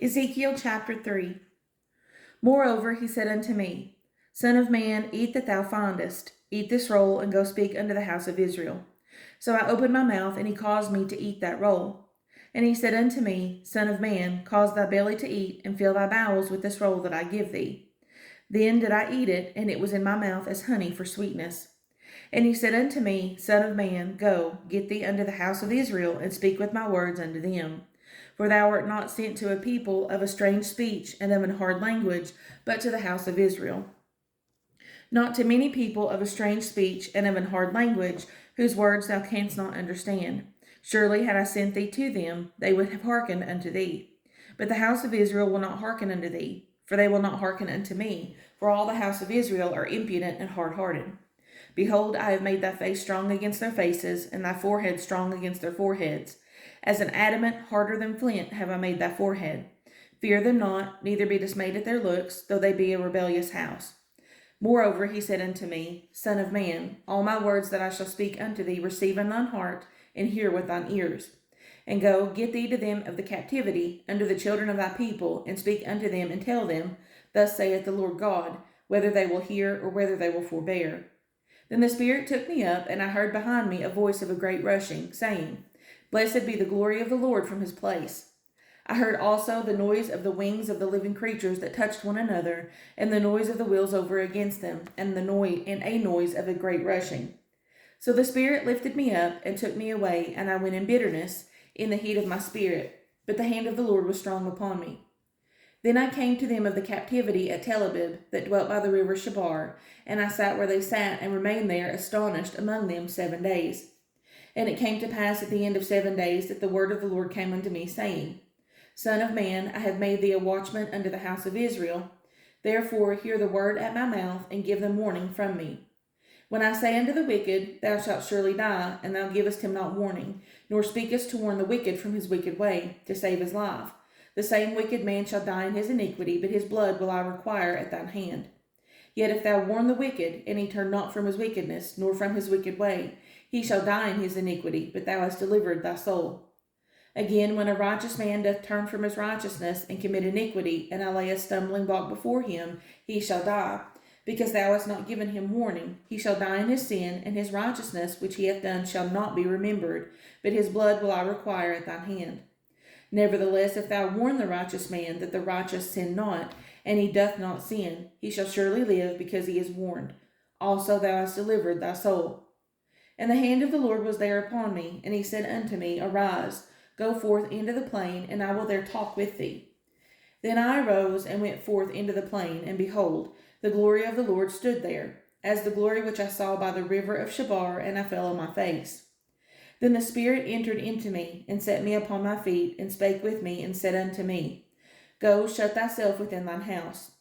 Ezekiel chapter 3. Moreover he said unto me, Son of man, eat that thou findest. Eat this roll, and go speak unto the house of Israel. So I opened my mouth, and he caused me to eat that roll. And he said unto me, Son of man, cause thy belly to eat, and fill thy bowels with this roll that I give thee. Then did I eat it, and it was in my mouth as honey for sweetness. And he said unto me, Son of man, go, get thee unto the house of Israel, and speak with my words unto them. For thou art not sent to a people of a strange speech and of an hard language, but to the house of Israel. Not to many people of a strange speech and of an hard language, whose words thou canst not understand. Surely had I sent thee to them, they would have hearkened unto thee. But the house of Israel will not hearken unto thee, for they will not hearken unto me, for all the house of Israel are impudent and hard-hearted. Behold, I have made thy face strong against their faces, and thy forehead strong against their foreheads. As an adamant harder than flint have I made thy forehead. Fear them not, neither be dismayed at their looks, though they be a rebellious house. Moreover he said unto me, Son of man, all my words that I shall speak unto thee receive in thine heart, and hear with thine ears. And go, get thee to them of the captivity, unto the children of thy people, and speak unto them, and tell them, Thus saith the Lord God, whether they will hear, or whether they will forbear. Then the Spirit took me up, and I heard behind me a voice of a great rushing, saying, Blessed be the glory of the Lord from his place. I heard also the noise of the wings of the living creatures that touched one another, and the noise of the wheels over against them, and a noise of a great rushing. So the Spirit lifted me up, and took me away, and I went in bitterness, in the heat of my spirit. But the hand of the Lord was strong upon me. Then I came to them of the captivity at Tel Abib, that dwelt by the river Shabar, and I sat where they sat, and remained there astonished among them 7 days. And it came to pass at the end of 7 days that the word of the Lord came unto me, saying, Son of man, I have made thee a watchman unto the house of Israel. Therefore hear the word at my mouth, and give them warning from me. When I say unto the wicked, Thou shalt surely die, and thou givest him not warning, nor speakest to warn the wicked from his wicked way, to save his life, the same wicked man shall die in his iniquity, but his blood will I require at thine hand. Yet if thou warn the wicked, and he turn not from his wickedness, nor from his wicked way, he shall die in his iniquity, but thou hast delivered thy soul. Again, when a righteous man doth turn from his righteousness, and commit iniquity, and I lay a stumbling block before him, he shall die. Because thou hast not given him warning, he shall die in his sin, and his righteousness which he hath done shall not be remembered, but his blood will I require at thine hand. Nevertheless, if thou warn the righteous man that the righteous sin not, and he doth not sin, he shall surely live, because he is warned. Also thou hast delivered thy soul. And the hand of the Lord was there upon me, and he said unto me, Arise, go forth into the plain, and I will there talk with thee. Then I arose and went forth into the plain, and behold, the glory of the Lord stood there, as the glory which I saw by the river of Shabar, and I fell on my face. Then the Spirit entered into me, and set me upon my feet, and spake with me, and said unto me, Go, shut thyself within thine house.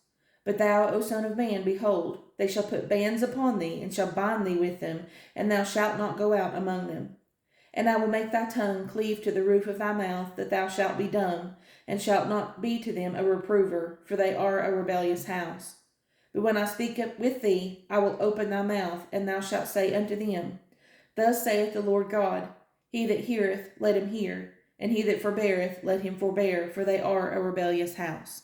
But thou, O Son of man, behold, they shall put bands upon thee, and shall bind thee with them, and thou shalt not go out among them. And I will make thy tongue cleave to the roof of thy mouth, that thou shalt be dumb, and shalt not be to them a reprover, for they are a rebellious house. But when I speak with thee, I will open thy mouth, and thou shalt say unto them, Thus saith the Lord God, He that heareth, let him hear, and he that forbeareth, let him forbear, for they are a rebellious house.